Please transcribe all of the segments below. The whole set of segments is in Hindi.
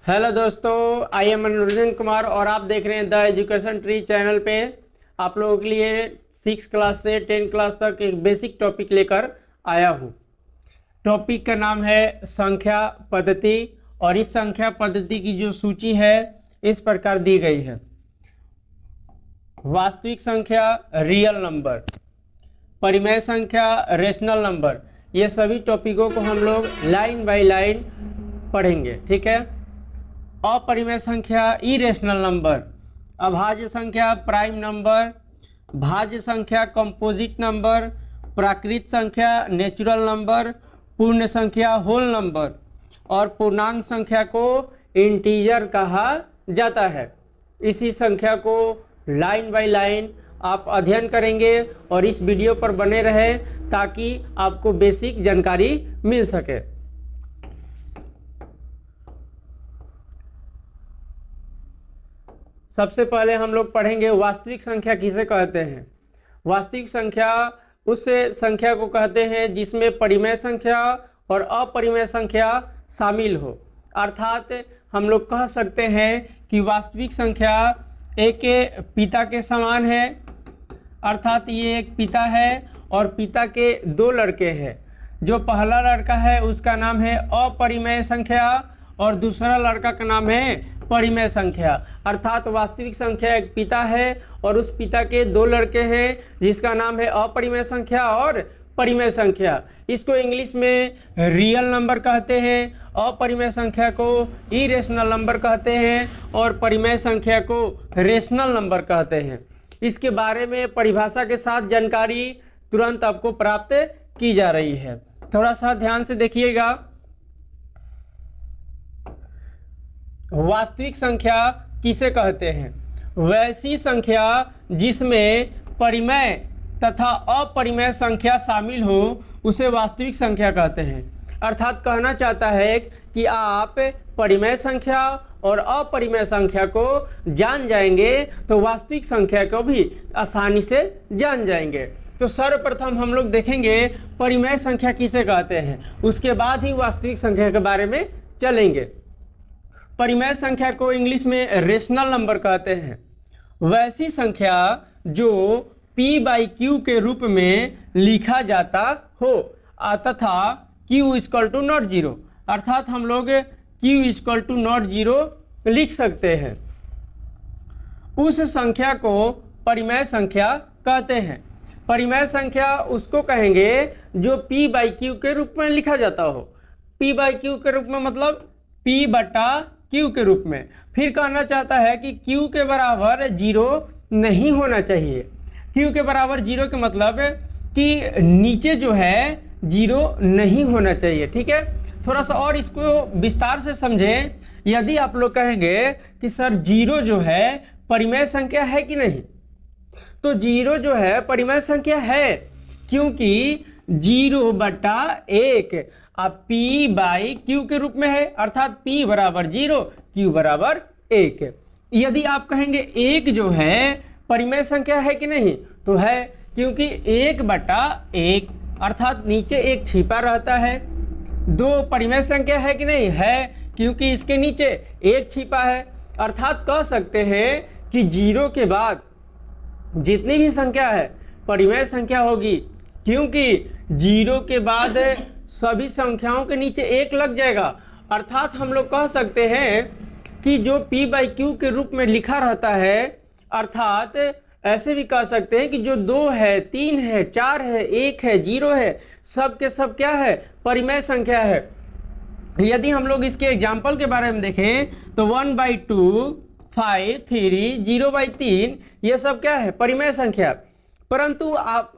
हेलो दोस्तों, आई एम मनोरंजन कुमार और आप देख रहे हैं द एजुकेशन ट्री चैनल पे। आप लोगों के लिए 6 क्लास से 10 क्लास तक एक बेसिक टॉपिक लेकर आया हूँ। टॉपिक का नाम है संख्या पद्धति और इस संख्या पद्धति की जो सूची है इस प्रकार दी गई है। वास्तविक संख्या रियल नंबर, परिमेय संख्या रेशनल नंबर, ये सभी टॉपिकों को हम लोग लाइन बाय लाइन पढ़ेंगे। ठीक है। अपरिमेय संख्या इरेशनल नंबर, अभाज्य संख्या प्राइम नंबर, भाज्य संख्या कंपोजिट नंबर, प्राकृत संख्या नेचुरल नंबर, पूर्ण संख्या होल नंबर और पूर्णांक संख्या को इंटीजर कहा जाता है। इसी संख्या को लाइन बाय लाइन आप अध्ययन करेंगे और इस वीडियो पर बने रहे ताकि आपको बेसिक जानकारी मिल सके। सबसे पहले हम लोग पढ़ेंगे वास्तविक संख्या किसे कहते हैं। वास्तविक संख्या उस संख्या को कहते हैं जिसमें परिमेय संख्या और अपरिमेय संख्या शामिल हो। अर्थात हम लोग कह सकते हैं कि वास्तविक संख्या एक पिता के समान है, अर्थात ये एक पिता है और पिता के दो लड़के हैं। जो पहला लड़का है उसका नाम है अपरिमेय संख्या और दूसरा लड़का का नाम है परिमेय संख्या। अर्थात वास्तविक संख्या एक पिता है और उस पिता के दो लड़के हैं जिसका नाम है अपरिमेय संख्या और परिमेय संख्या। इसको इंग्लिश में रियल नंबर कहते हैं, अपरिमेय संख्या को इरेशनल नंबर कहते हैं और परिमेय संख्या को रेशनल नंबर कहते हैं। इसके बारे में परिभाषा के साथ जानकारी तुरंत आपको प्राप्त की जा रही है। थोड़ा सा ध्यान से देखिएगा। वास्तविक संख्या किसे कहते हैं? वैसी संख्या जिसमें परिमेय तथा अपरिमेय संख्या शामिल हो उसे वास्तविक संख्या कहते हैं। अर्थात कहना चाहता है कि आप परिमेय संख्या और अपरिमेय संख्या को जान जाएंगे तो वास्तविक संख्या को भी आसानी से जान जाएंगे। तो सर्वप्रथम हम लोग देखेंगे परिमेय संख्या किसे कहते हैं, उसके बाद ही वास्तविक संख्या के बारे में चलेंगे। परिमेय संख्या को इंग्लिश में रेशनल नंबर कहते हैं। वैसी संख्या जो p/q के रूप में लिखा जाता हो तथा q = नॉट जीरो, अर्थात हम लोग q = नॉट जीरो लिख सकते हैं। उस संख्या को परिमेय संख्या कहते हैं। परिमेय संख्या उसको कहेंगे जो p/q के रूप में लिखा जाता हो। p/q के रूप में मतलब p/q के रूप में। फिर कहना चाहता है कि q के बराबर जीरो नहीं होना चाहिए। q के बराबर जीरो के मतलब कि नीचे जो है जीरो नहीं होना चाहिए। ठीक है। थोड़ा सा और इसको विस्तार से समझें। यदि आप लोग कहेंगे कि सर जीरो जो है परिमेय संख्या है कि नहीं, तो जीरो जो है परिमेय संख्या है, क्योंकि 0/1 अब p/q के रूप में है, अर्थात p बराबर 0 q बराबर 1। यदि आप कहेंगे एक जो है परिमेय संख्या है कि नहीं, तो है, क्योंकि 1/1 अर्थात नीचे एक छिपा रहता है। 2 परिमेय संख्या है कि नहीं, है, क्योंकि इसके नीचे एक छिपा है। अर्थात कह सकते हैं कि 0 के बाद जितनी भी संख्या है परिमेय संख्या होगी, क्योंकि 0 के बाद सभी संख्याओं के नीचे एक लग जाएगा। अर्थात हम लोग कह सकते हैं कि जो p/q के रूप में लिखा रहता है, अर्थात ऐसे भी कह सकते हैं कि जो 2 है, 3 है, 4 है, 1 है, 0 है, सब के सब क्या है, परिमेय संख्या है। यदि हम लोग इसके एग्जाम्पल के बारे में देखें तो 1/2, 5, 3, 0/3 ये सब क्या है, परिमेय संख्या। परंतु आप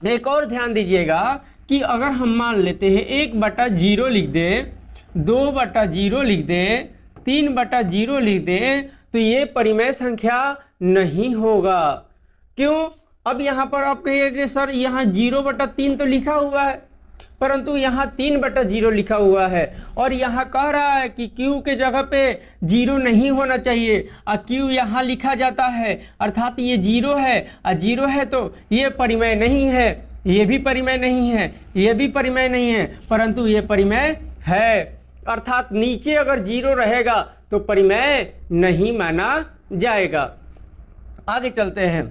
एक और ध्यान दीजिएगा कि अगर हम मान लेते हैं 1/0 लिख दें, 2/0 लिख दें, 3/0 लिख दें, तो ये परिमेय संख्या नहीं होगा। क्यों? अब यहाँ पर आप कहिए कि सर यहाँ 0/3 तो लिखा हुआ है, परंतु यहाँ 3/0 लिखा हुआ है और यहाँ कह रहा है कि q के जगह पे 0 नहीं होना चाहिए और q यहाँ लिखा जाता है, अर्थात ये 0 है और 0 है तो ये परिमेय नहीं है, ये भी परिमेय नहीं है, ये भी परिमेय नहीं है, परंतु ये परिमेय है। अर्थात नीचे अगर 0 रहेगा तो परिमेय नहीं माना जाएगा। आगे चलते हैं।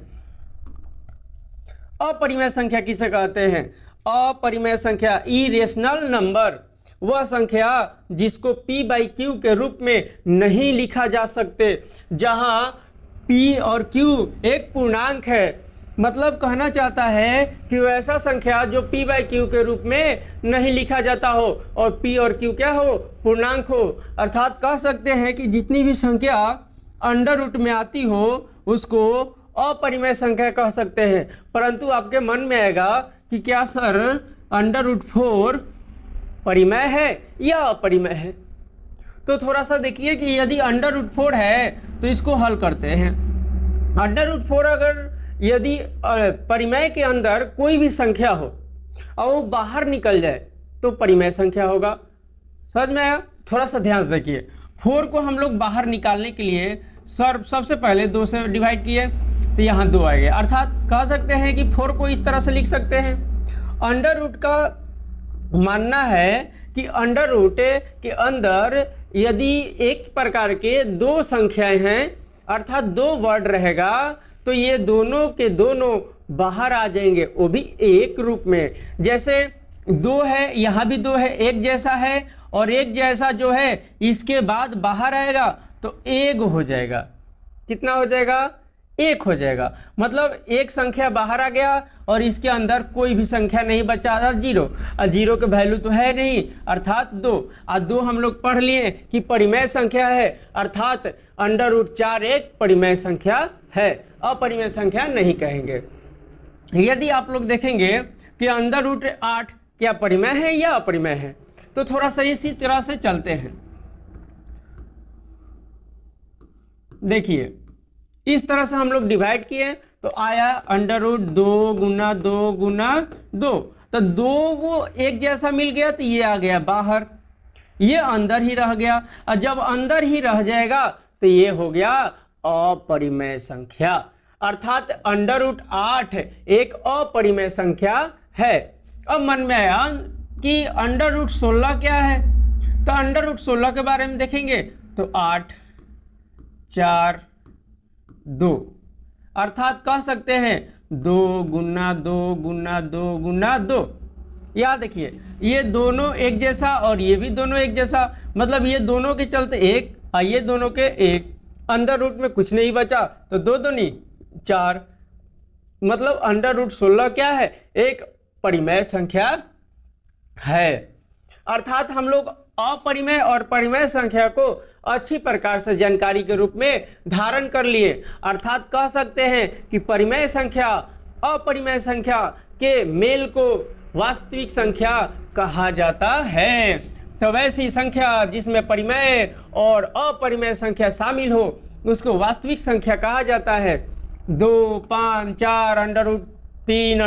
अपरिमेय संख्या किसे कहते हैं? अपरिमेय संख्या, इरेशनल नंबर, वह संख्या जिसको p/q के रूप में नहीं लिखा जा सकते, जहां p और q एक पूर्णांक है। मतलब कहना चाहता है कि वैसा संख्या जो p/q के रूप में नहीं लिखा जाता हो और p और q क्या हो? पूर्णांक हो। अर्थात कह सकते हैं कि जितनी भी संख्या अंडर रूट में आती हो उसको अपरिमेय संख्या कह सकते हैं। परंतु आपके मन में आएगा कि क्या सर √4 परिमेय है या अपरिमेय है? तो थोड़ा सा देखिए कि यदि √4 है तो इसको हल करते हैं। √4 अगर यदि परिमेय के अंदर कोई भी संख्या हो और वो बाहर निकल जाए तो परिमेय संख्या होगा। समझ में आया? थोड़ा सा ध्यान से देखिए। 4 को हम लोग बाहर निकालने के लिए सबसे पहले 2 से डिवाइड किए तो यहाँ 2 आ गया। अर्थात कह सकते हैं कि 4 को इस तरह से लिख सकते हैं। अंडर रूट का मानना है कि अंडर रूट के अंदर यदि एक प्रकार के 2 संख्याएं हैं अर्थात 2 वर्ड रहेगा तो ये दोनों के दोनों बाहर आ जाएंगे, वो भी एक रूप में। जैसे 2 है, यहाँ भी 2 है, एक जैसा है और एक जैसा जो है इसके बाद बाहर आएगा तो एक हो जाएगा। कितना हो जाएगा? 1 हो जाएगा। मतलब एक संख्या बाहर आ गया और इसके अंदर कोई भी संख्या नहीं बचा, 0 और 0 के वैल्यू तो है नहीं अर्थात 2। और 2 हम लोग पढ़ लिए कि परिमेय संख्या है अर्थात √4 एक परिमेय संख्या है, अपरिमेय संख्या नहीं कहेंगे। यदि आप लोग देखेंगे कि √8 क्या परिमेय है या अपरिमेय है, तो थोड़ा सा इसी तरह से चलते हैं। देखिए इस तरह से हम लोग डिवाइड किए तो आया √2 गुना 2 गुना 2, तो 2 वो एक जैसा मिल गया तो ये आ गया बाहर, ये अंदर ही रह गया। और जब अंदर ही रह जाएगा तो ये हो गया अपरिमेय संख्या। अर्थात √8 एक अपरिमेय संख्या है। अब मन में आया कि √16 क्या है, तो √16 के बारे में देखेंगे तो 8 4 2 अर्थात कह सकते हैं 2 गुना 2 गुना 2 गुना 2। याद देखिए ये दोनों एक जैसा और ये भी दोनों एक जैसा, मतलब ये दोनों के चलते 1 और ये दोनों के 1, अंडर रूट में कुछ नहीं बचा तो 2 दूनी 4। मतलब √16 क्या है? एक परिमेय संख्या है। अर्थात हम लोग अपरिमेय और परिमेय संख्या को अच्छी प्रकार से जानकारी के रूप में धारण कर लिए। अर्थात कह सकते हैं कि परिमेय संख्या अपरिमेय संख्या के मेल को वास्तविक संख्या कहा जाता है। तो वैसी संख्या जिसमें परिमेय और अपरिमेय संख्या शामिल हो उसको वास्तविक संख्या कहा जाता है। 2 5 4 √3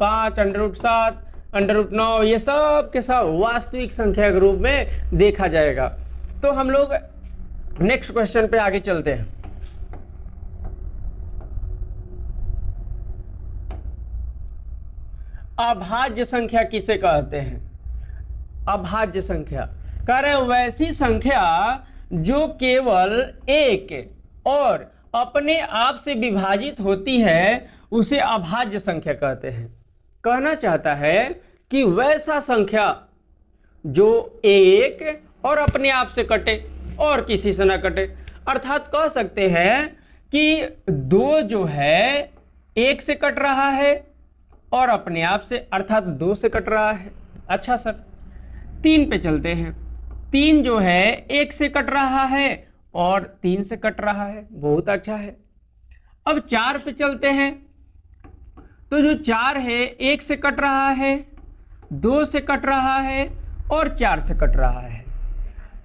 √5 √7 √9 ये सब के सब वास्तविक संख्या के रूप में देखा जाएगा। तो हम लोग नेक्स्ट क्वेश्चन पे आगे चलते हैं। अभाज्य संख्या किसे कहते हैं? अभाज्य संख्या कह रहे वैसी संख्या जो केवल एक और अपने आप से विभाजित होती है उसे अभाज्य संख्या कहते हैं। कहना चाहता है कि वैसा संख्या जो एक और अपने आप से कटे और किसी से ना कटे। अर्थात कह सकते हैं कि 2 जो है 1 से कट रहा है और अपने आप से अर्थात 2 से कट रहा है। अच्छा सर 3 पे चलते हैं। 3 जो है 1 से कट रहा है और 3 से कट रहा है, बहुत अच्छा है। अब 4 पे चलते हैं तो जो 4 है 1 से कट रहा है, 2 से कट रहा है और 4 से कट रहा है।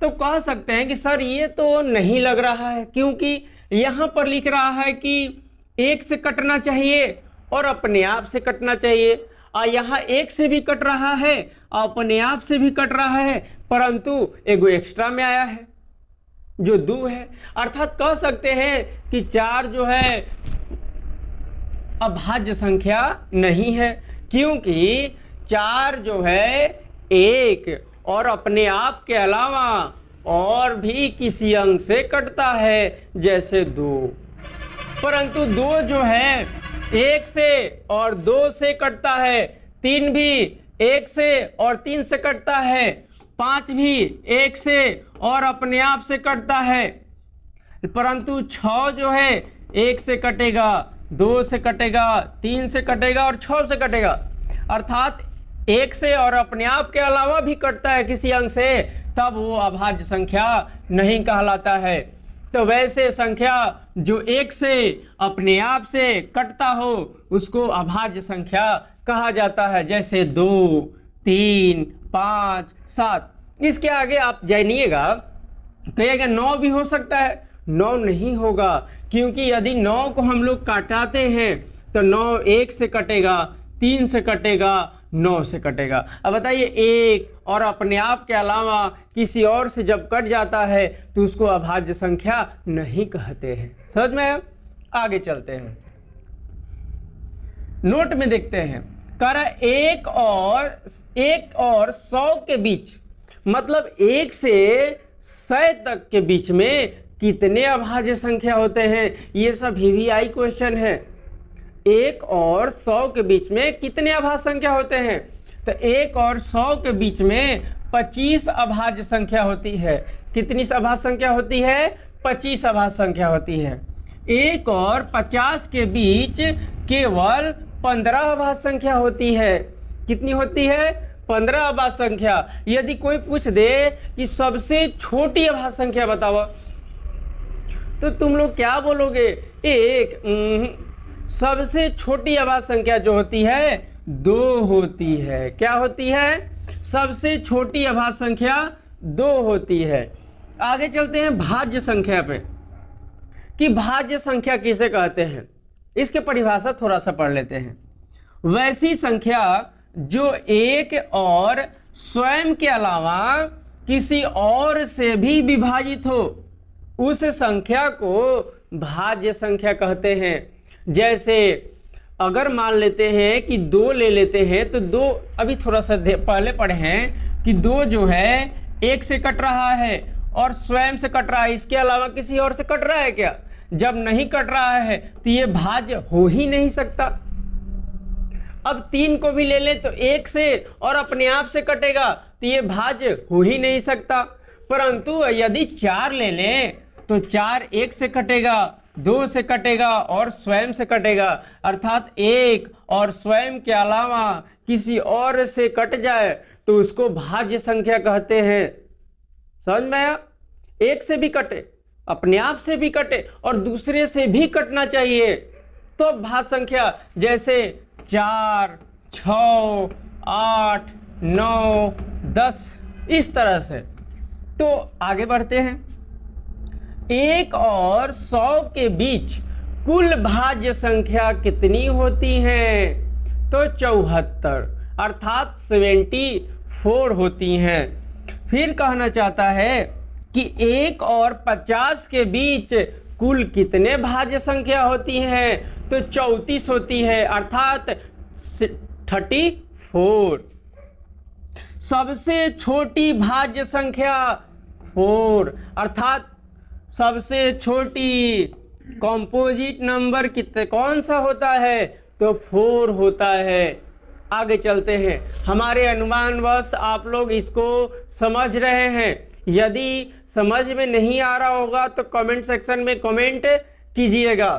तो कह सकते हैं कि सर ये तो नहीं लग रहा है, क्योंकि यहाँ पर लिख रहा है कि 1 से कटना चाहिए और अपने आप से कटना चाहिए, और यहाँ 1 से भी कट रहा है और अपने आप से भी कट रहा है, परंतु एगो एक्स्ट्रा में आया है जो 2 है। अर्थात कह सकते हैं कि 4 जो है अभाज्य संख्या नहीं है, क्योंकि 4 जो है 1 और अपने आप के अलावा और भी किसी अंक से कटता है, जैसे 2। परंतु 2 जो है 1 से और 2 से कटता है, 3 भी 1 से और 3 से कटता है, 5 भी 1 से और अपने आप से कटता है। परंतु 6 जो है 1 से कटेगा, 2 से कटेगा, 3 से कटेगा और 6 से कटेगा, अर्थात 1 से और अपने आप के अलावा भी कटता है किसी अंक से, तब वो अभाज्य संख्या नहीं कहलाता है। तो वैसे संख्या जो 1 से अपने आप से कटता हो उसको अभाज्य संख्या कहा जाता है, जैसे 2, 3, 5, 7। इसके आगे आप जानिएगा, कहिएगा 9 भी हो सकता है। 9 नहीं होगा, क्योंकि यदि 9 को हम लोग काटाते हैं तो 9 1 से कटेगा, 3 से कटेगा, 9 से कटेगा। अब बताइए 1 और अपने आप के अलावा किसी और से जब कट जाता है तो उसको अभाज्य संख्या नहीं कहते हैं। समझ में? आगे चलते हैं, नोट में देखते हैं। कर 1 और 100 के बीच, मतलब 1 से 100 तक के बीच में कितने अभाज्य संख्या होते हैं? ये सब VVI क्वेश्चन है। 1 और 100 के बीच में कितने अभाज्य संख्या होते हैं? तो 1 और 100 के बीच में 25 अभाज्य संख्या होती है। कितनी अभाज्य संख्या होती है? 25 अभाज्य संख्या होती है। 1 और 50 के बीच केवल 15 अभाज्य संख्या होती है। कितनी होती है? 15 अभाज्य संख्या। यदि कोई पूछ दे कि सबसे छोटी अभाज्य संख्या बताओ, तो तुम लोग क्या बोलोगे? सबसे छोटी अभाज्य संख्या जो होती है 2 होती है। क्या होती है? सबसे छोटी अभाज्य संख्या 2 होती है। आगे चलते हैं भाज्य संख्या पे, कि भाज्य संख्या किसे कहते हैं। इसके परिभाषा थोड़ा सा पढ़ लेते हैं। वैसी संख्या जो एक और स्वयं के अलावा किसी और से भी विभाजित हो, उस संख्या को भाज्य संख्या कहते हैं। जैसे अगर मान लेते हैं कि 2 ले लेते हैं, तो 2 अभी थोड़ा सा पहले पढ़े हैं कि 2 जो है 1 से कट रहा है और स्वयं से कट रहा है, इसके अलावा किसी और से कट रहा है क्या? जब नहीं कट रहा है तो ये भाज्य हो ही नहीं सकता। अब 3 को भी ले ले तो 1 से और अपने आप से कटेगा, तो ये भाज्य हो ही नहीं सकता। परंतु यदि 4 ले लें तो 4 1 से कटेगा, 2 से कटेगा और स्वयं से कटेगा, अर्थात 1 और स्वयं के अलावा किसी और से कट जाए तो उसको भाज्य संख्या कहते हैं। समझ में आया? 1 से भी कटे, अपने आप से भी कटे और दूसरे से भी कटना चाहिए तो भाज्य संख्या, जैसे 4, 6, 8, 9, 10, इस तरह से। तो आगे बढ़ते हैं। 1 और 100 के बीच कुल भाज्य संख्या कितनी होती है? तो 74, अर्थात 74 होती हैं। फिर कहना चाहता है कि 1 और 50 के बीच कुल कितने भाज्य संख्या होती हैं? तो 34 होती है, अर्थात 34। सबसे छोटी भाज्य संख्या 4, अर्थात सबसे छोटी कॉम्पोजिट नंबर कितने कौन सा होता है? तो 4 होता है। आगे चलते हैं। हमारे अनुमानवश आप लोग इसको समझ रहे हैं। यदि समझ में नहीं आ रहा होगा तो कमेंट सेक्शन में कमेंट कीजिएगा।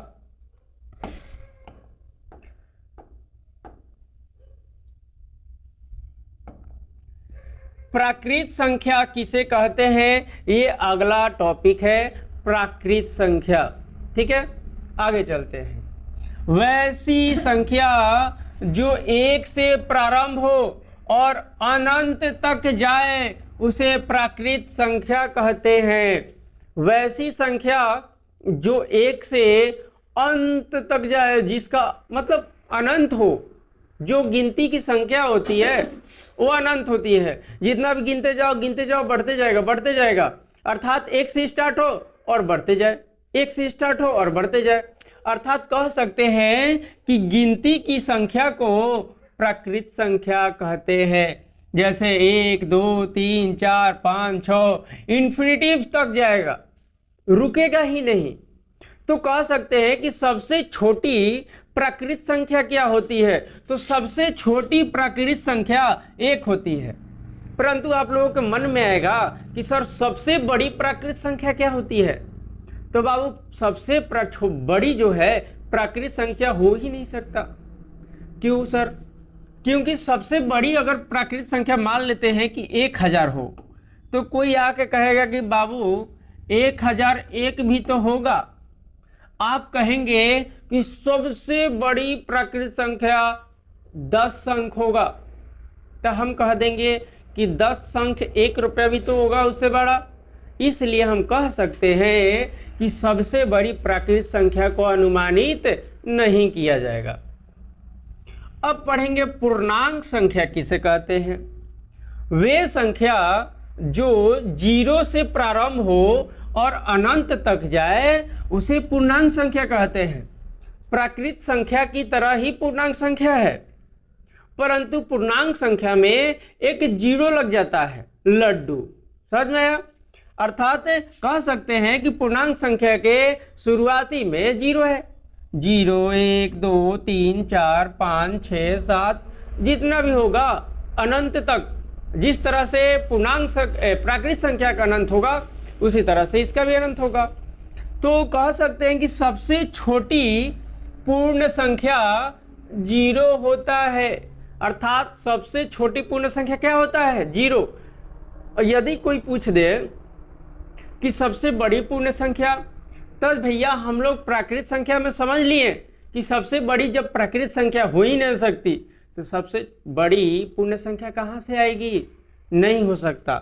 प्राकृत संख्या किसे कहते हैं? ये अगला टॉपिक है, प्राकृत संख्या। ठीक है, आगे चलते हैं। वैसी संख्या जो 1 से प्रारंभ हो और अनंत तक जाए उसे प्राकृत संख्या कहते हैं। वैसी संख्या जो 1 से अंत तक जाए, जिसका मतलब अनंत हो, जो गिनती की संख्या होती है वो अनंत होती है। जितना भी गिनते जाओ बढ़ते जाएगा, अर्थात 1 से स्टार्ट हो और बढ़ते जाए, 1 से स्टार्ट हो और बढ़ते जाए। अर्थात कह सकते हैं कि गिनती की संख्या को प्राकृत संख्या कहते हैं। जैसे 1 2 3 4 5 6 इन्फिनिटिव तक जाएगा, रुकेगा ही नहीं। तो कह सकते हैं कि सबसे छोटी प्राकृत संख्या क्या होती है, तो सबसे छोटी प्राकृत संख्या 1 होती है। परंतु आप लोगों के मन में आएगा कि सर सबसे बड़ी प्राकृत संख्या क्या होती है, तो बाबू सबसे बड़ी जो है प्राकृत संख्या हो ही नहीं सकता। क्यों सर? क्योंकि सबसे बड़ी अगर प्राकृत संख्या मान लेते हैं कि 1000 हो, तो कोई आके कहेगा कि बाबू 1001 भी तो होगा। आप कहेंगे कि सबसे बड़ी प्राकृत संख्या 10 अंक होगा, तो हम कह देंगे कि 10 अंक 1 रुपया भी तो होगा उससे बड़ा। इसलिए हम कह सकते हैं कि सबसे बड़ी प्राकृत संख्या को अनुमानित नहीं किया जाएगा। अब पढ़ेंगे पूर्णांक संख्या किसे कहते हैं। वे संख्या जो 0 से प्रारंभ हो और अनंत तक जाए उसे पूर्णांक संख्या कहते हैं। प्राकृत संख्या की तरह ही पूर्णांक संख्या है, परंतु पूर्णांक संख्या में एक 0 लग जाता है, लड्डू। समझ में आया? अर्थात कह सकते हैं कि पूर्णांक संख्या के शुरुआती में 0 है। 0 1 2 3 4 5 6 7 जितना भी होगा अनंत तक, जिस तरह से पूर्णांक प्राकृत संख्या का अनंत होगा उसी तरह से इसका भी अनंत होगा। तो कह सकते हैं कि सबसे छोटी पूर्ण संख्या 0 होता है, अर्थात सबसे छोटी पूर्ण संख्या क्या होता है? 0। और यदि कोई पूछ दे कि सबसे बड़ी पूर्ण संख्या, तो भैया हम लोग प्राकृत संख्या में समझ लिए कि सबसे बड़ी जब प्राकृत संख्या हो ही नहीं सकती तो सबसे बड़ी पूर्ण संख्या कहाँ से आएगी? नहीं हो सकता।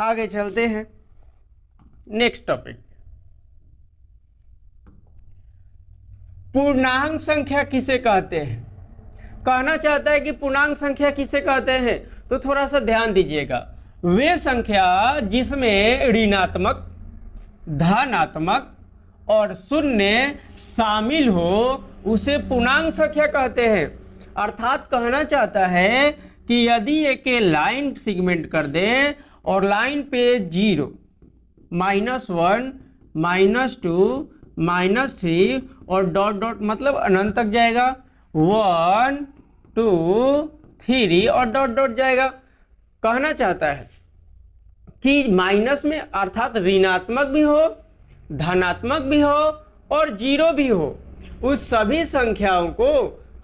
आगे चलते हैं नेक्स्ट टॉपिक। पूर्णांक संख्या किसे कहते हैं? कहना चाहता है कि पूर्णांक संख्या किसे कहते हैं, तो थोड़ा सा ध्यान दीजिएगा। वे संख्या जिसमें ऋणात्मक, धनात्मक और शून्य शामिल हो उसे पूर्णांक संख्या कहते हैं। अर्थात कहना चाहता है कि यदि एक लाइन सेगमेंट कर दें और लाइन पे 0, -1, -2, -3 और डॉट डॉट मतलब अनंत तक जाएगा, 1 2 3 और डॉट डॉट जाएगा। कहना चाहता है कि माइनस में अर्थात ऋणात्मक भी हो, धनात्मक भी हो और 0 भी हो, उस सभी संख्याओं को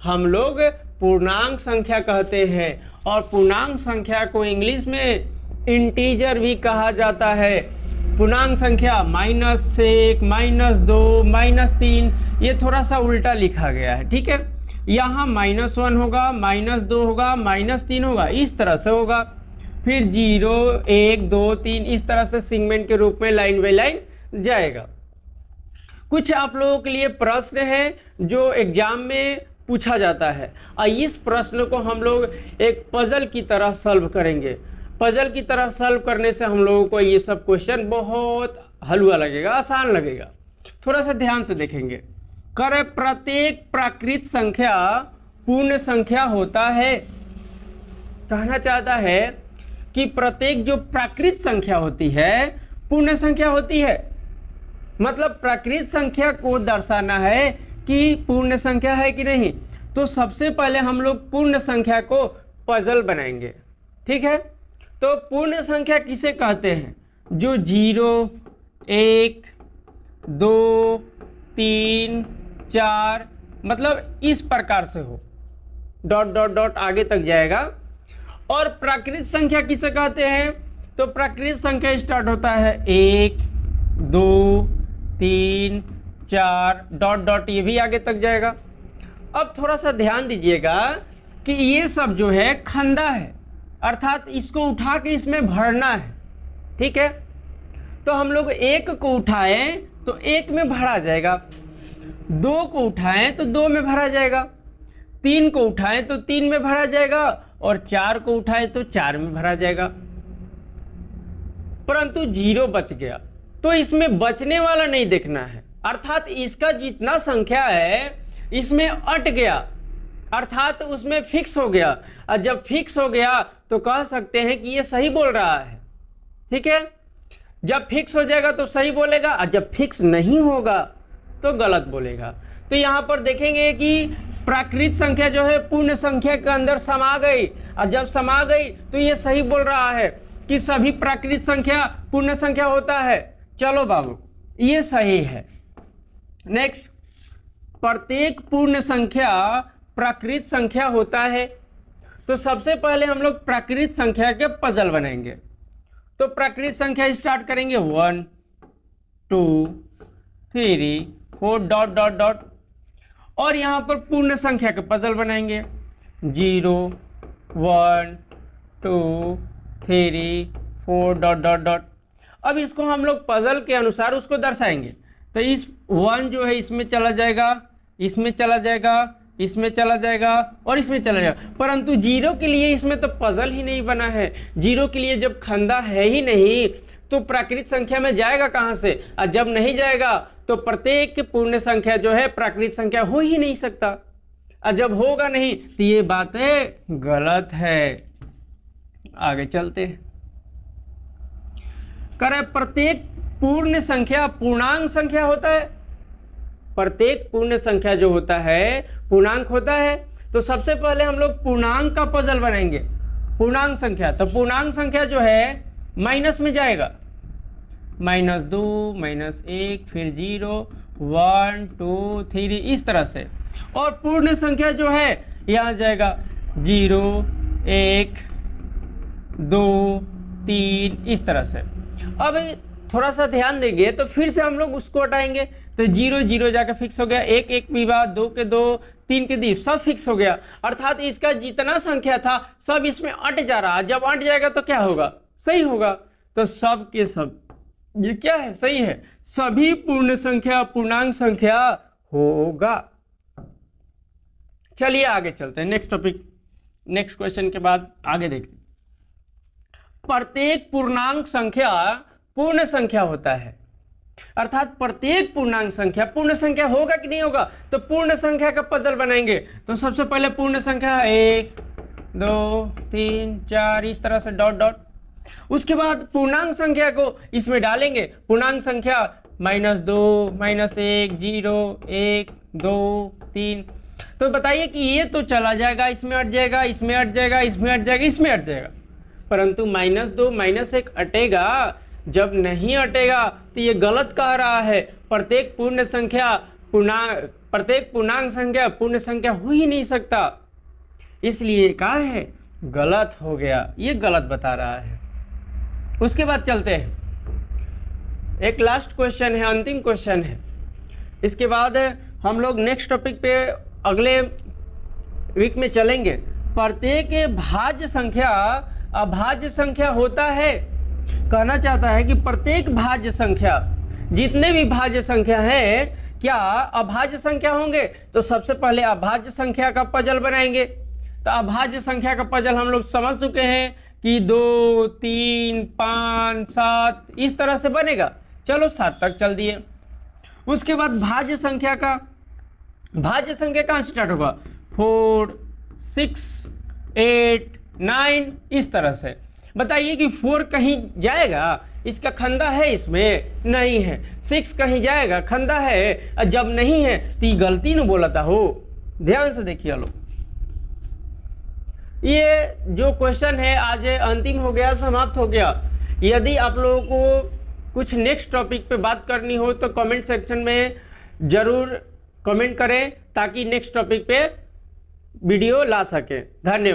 हम लोग पूर्णांक संख्या कहते हैं। और पूर्णांक संख्या को इंग्लिश में इंटीजर भी कहा जाता है। पूर्णांक संख्या -1, -2, -3 ये थोड़ा सा उल्टा लिखा गया है, ठीक है। यहाँ -1 होगा, -2 होगा, -3 होगा, इस तरह से होगा। फिर 0 1 2 3 इस तरह से सेगमेंट के रूप में लाइन बाई लाइन जाएगा। कुछ आप लोगों के लिए प्रश्न है जो एग्जाम में पूछा जाता है और इस प्रश्न को हम लोग एक पजल की तरह सॉल्व करेंगे। पजल की तरह सॉल्व करने से हम लोगों को ये सब क्वेश्चन बहुत हलवा लगेगा, आसान लगेगा। थोड़ा सा ध्यान से देखेंगे। करे प्रत्येक प्राकृत संख्या पूर्ण संख्या होता है। कहना चाहता है कि प्रत्येक जो प्राकृत संख्या होती है पूर्ण संख्या होती है। मतलब प्राकृत संख्या को दर्शाना है कि पूर्ण संख्या है कि नहीं। तो सबसे पहले हम लोग पूर्ण संख्या को पजल बनाएंगे, ठीक है। तो पूर्ण संख्या किसे कहते हैं? जो 0 1 2 3 4 मतलब इस प्रकार से हो, डॉट डॉट डॉट आगे तक जाएगा। और प्राकृत संख्या किसे कहते हैं? तो प्राकृत संख्या स्टार्ट होता है 1 2 3 4 डॉट डॉट, ये भी आगे तक जाएगा। अब थोड़ा सा ध्यान दीजिएगा कि ये सब जो है खंदा है, अर्थात इसको उठा के इसमें भरना है, ठीक है। तो हम लोग 1 को उठाएं तो 1 में भरा जाएगा, 2 को उठाएं तो 2 में भरा जाएगा, 3 को उठाएं तो 3 में भरा जाएगा और 4 को उठाएं तो 4 में भरा जाएगा। परंतु 0 बच गया, तो इसमें बचने वाला नहीं देखना है, अर्थात इसका जितना संख्या है इसमें अट गया, अर्थात उसमें फिक्स हो गया, और जब फिक्स हो गया तो कह सकते हैं कि ये सही बोल रहा है। ठीक है, जब फिक्स हो जाएगा तो सही बोलेगा, और जब फिक्स नहीं होगा तो गलत बोलेगा। तो यहाँ पर देखेंगे कि प्राकृत संख्या जो है पूर्ण संख्या के अंदर समा गई, और जब समा गई तो ये सही बोल रहा है कि सभी प्राकृत संख्या पूर्ण संख्या होता है। चलो बाबू, ये सही है। नेक्स्ट, प्रत्येक पूर्ण संख्या प्राकृत संख्या होता है। तो सबसे पहले हम लोग प्राकृत संख्या के पजल बनाएंगे। तो प्राकृत संख्या स्टार्ट करेंगे 1 2 3 4 डॉट डॉट डॉट, और यहां पर पूर्ण संख्या के पजल बनाएंगे 0 1 2 3 4 डॉट डॉट डॉट। अब इसको हम लोग पजल के अनुसार उसको दर्शाएंगे। तो इस 1 जो है इसमें चला जाएगा, इसमें चला जाएगा, इसमें चला जाएगा और इसमें चला जाएगा, परंतु 0 के लिए इसमें तो पजल ही नहीं बना है। 0 के लिए जब खंदा है ही नहीं तो प्राकृत संख्या में जाएगा कहां से, और जब नहीं जाएगा तो प्रत्येक पूर्ण संख्या जो है प्राकृत संख्या हो ही नहीं सकता, और जब होगा नहीं तो ये बातें गलत है। आगे चलते करें, प्रत्येक पूर्ण संख्या पूर्णांक संख्या होता है। प्रत्येक पूर्ण संख्या जो होता है पूर्णांक होता है। तो सबसे पहले हम लोग पूर्णांक का पजल बनाएंगे। पूर्णांक संख्या, तो पूर्णांक संख्या जो है माइनस में जाएगा, -2 -1 फिर 0 1 2 3 इस तरह से, और पूर्ण संख्या जो है यहाँ जाएगा 0 1 2 3 इस तरह से। अब थोड़ा सा ध्यान देंगे तो फिर से हम लोग उसको हटाएंगे, तो 0 0 जाकर फिक्स हो गया, 1 1 भी बात, 2 के 2 3 के 3 सब फिक्स हो गया, अर्थात इसका जितना संख्या था सब इसमें अट जा रहा है। जब अट जाएगा तो क्या होगा, सही होगा। तो सब के सब ये क्या है, सही है, सभी पूर्ण संख्या पूर्णांक संख्या होगा। चलिए आगे चलते हैं, नेक्स्ट टॉपिक, नेक्स्ट क्वेश्चन के बाद आगे देखते हैं। प्रत्येक पूर्णांक संख्या पूर्ण संख्या होता है, अर्थात प्रत्येक पूर्णांक संख्या पूर्ण संख्या होगा कि नहीं होगा। तो पूर्ण संख्या का पजल बनाएंगे। तो सबसे पहले पूर्ण संख्या 1 2 3 4 इस तरह से डॉट डॉट, उसके बाद पूर्णांक संख्या को इसमें डालेंगे। पूर्णांक संख्या -2 -1 0 1 2 3। तो बताइए कि ये तो चला जाएगा, इसमें अट जाएगा, इसमें अट जाएगा, इसमें अट जाएगा, इसमें अट जाएगा, परंतु -2 -1 अटेगा। जब नहीं अटेगा तो ये गलत कह रहा है। प्रत्येक पूर्ण संख्या प्रत्येक पूर्णांक संख्या पूर्ण संख्या हो ही नहीं सकता, इसलिए कहा है गलत हो गया, ये गलत बता रहा है। उसके बाद चलते हैं, एक लास्ट क्वेश्चन है, अंतिम क्वेश्चन है। इसके बाद हम लोग नेक्स्ट टॉपिक पे अगले वीक में चलेंगे। प्रत्येक भाज्य संख्या अभाज्य संख्या होता है। कहना चाहता है कि प्रत्येक भाज्य संख्या, जितने भी भाज्य संख्या है क्या अभाज्य संख्या होंगे। तो सबसे पहले अभाज्य संख्या का पजल बनाएंगे। तो अभाज्य संख्या का पजल हम लोग समझ चुके हैं कि 2 3 5 7 इस तरह से बनेगा। चलो 7 तक चल दिए। उसके बाद भाज्य संख्या कहाँ से स्टार्ट होगा, 4 6 8 9 इस तरह से। बताइए कि 4 कहीं जाएगा, इसका खंदा है, इसमें नहीं है। 6 कहीं जाएगा, खंदा है, जब नहीं है तो गलती न बोलता हो। ध्यान से देखिए लो, ये जो क्वेश्चन है आज अंतिम हो गया, समाप्त हो गया। यदि आप लोगों को कुछ नेक्स्ट टॉपिक पे बात करनी हो तो कमेंट सेक्शन में जरूर कमेंट करें, ताकि नेक्स्ट टॉपिक पे वीडियो ला सके। धन्यवाद।